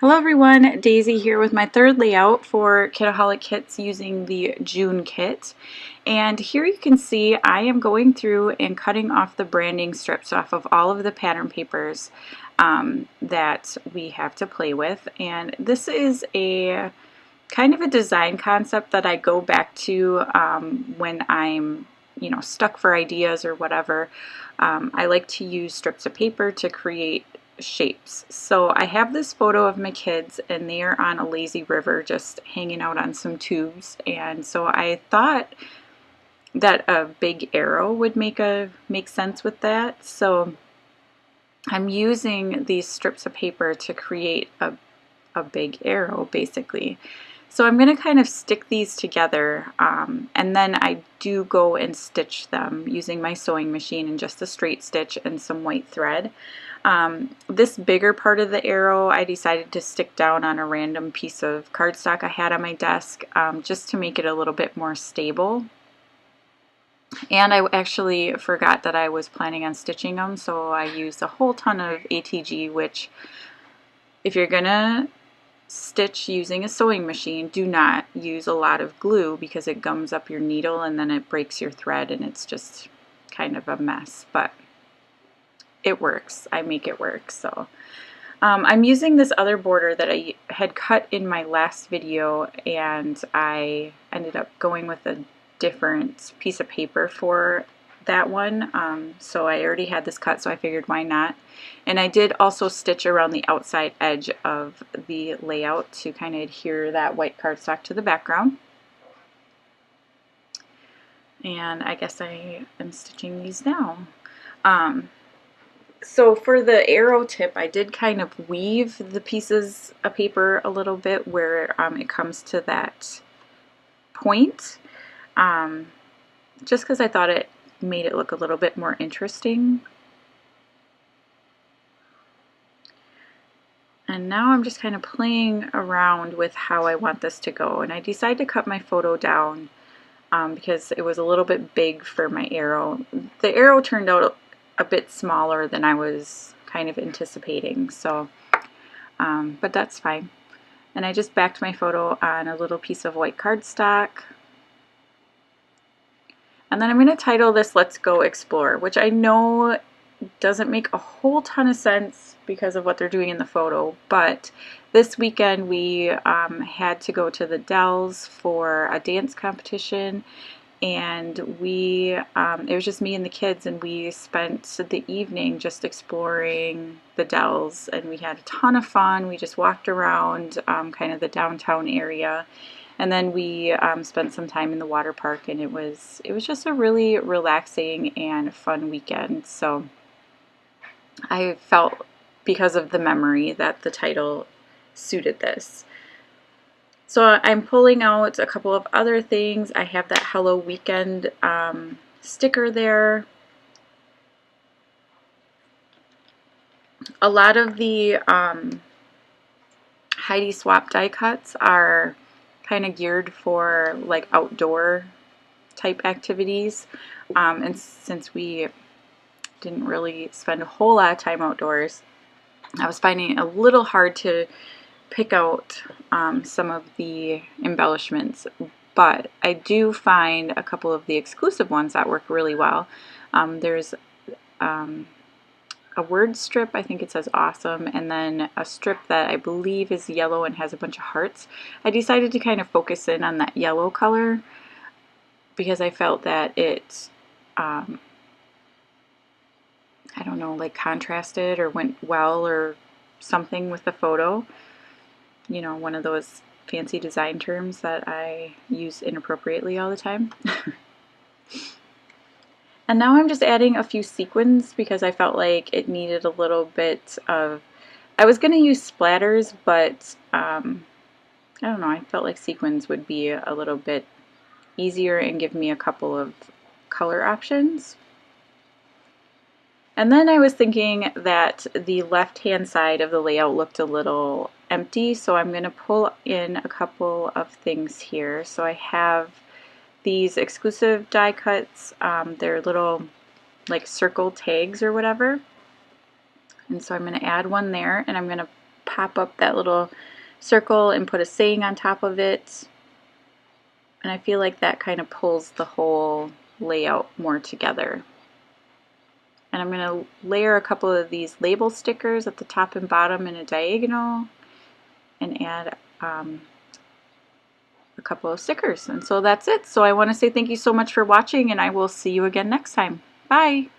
Hello everyone, Daisy here with my third layout for Kitaholic Kits using the June kit. And here you can see I am going through and cutting off the branding strips off of all of the pattern papers that we have to play with. And this is a kind of a design concept that I go back to when I'm stuck for ideas or whatever. I like to use strips of paper to create shapes. So I have this photo of my kids and they are on a lazy river just hanging out on some tubes, and so I thought that a big arrow would make sense with that. So I'm using these strips of paper to create a big arrow basically. So I'm going to kind of stick these together and then I do go and stitch them using my sewing machine in just a straight stitch and some white thread. This bigger part of the arrow I decided to stick down on a random piece of cardstock I had on my desk just to make it a little bit more stable. And I actually forgot that I was planning on stitching them, so I used a whole ton of ATG, which if you're gonna stitch using a sewing machine, do not use a lot of glue because it gums up your needle and then it breaks your thread and it's just kind of a mess, but it works. I make it work. So I'm using this other border that I had cut in my last video, and I ended up going with a different piece of paper for that one. So I already had this cut, so I figured why not. And I did also stitch around the outside edge of the layout to kind of adhere that white cardstock to the background. And I guess I am stitching these now. So for the arrow tip, I did kind of weave the pieces of paper a little bit where it comes to that point, just because I thought it made it look a little bit more interesting. And now I'm just kind of playing around with how I want this to go. And I decided to cut my photo down because it was a little bit big for my arrow. The arrow turned out a bit smaller than I was kind of anticipating, so but that's fine. And I just backed my photo on a little piece of white cardstock, and then I'm going to title this "Let's Go Explore," which I know doesn't make a whole ton of sense because of what they're doing in the photo, but this weekend we had to go to the Dells for a dance competition, and it was just me and the kids, and we spent the evening just exploring the Dells, and we had a ton of fun. We just walked around kind of the downtown area, and then we spent some time in the water park, and it was just a really relaxing and fun weekend. So I felt, because of the memory, that the title suited this. So I'm pulling out a couple of other things. I have that Hello Weekend sticker there. A lot of the Heidi Swap die cuts are kind of geared for like outdoor type activities. And since we didn't really spend a whole lot of time outdoors, I was finding it a little hard to pick out some of the embellishments, but I do find a couple of the exclusive ones that work really well. There's a word strip, I think it says awesome, and then a strip that I believe is yellow and has a bunch of hearts. I decided to kind of focus in on that yellow color because I felt that it I don't know, like contrasted or went well or something with the photo. You know, one of those fancy design terms that I use inappropriately all the time. And now I'm just adding a few sequins because I felt like it needed a little bit of, I was going to use splatters, but I don't know, I felt like sequins would be a little bit easier and give me a couple of color options. And then I was thinking that the left-hand side of the layout looked a little empty, so I'm going to pull in a couple of things here. So I have these exclusive die cuts. They're little like circle tags or whatever. And so I'm going to add one there, and I'm going to pop up that little circle and put a saying on top of it. And I feel like that kind of pulls the whole layout more together. And I'm going to layer a couple of these label stickers at the top and bottom in a diagonal and add a couple of stickers. And so that's it. So I want to say thank you so much for watching, and I will see you again next time. Bye!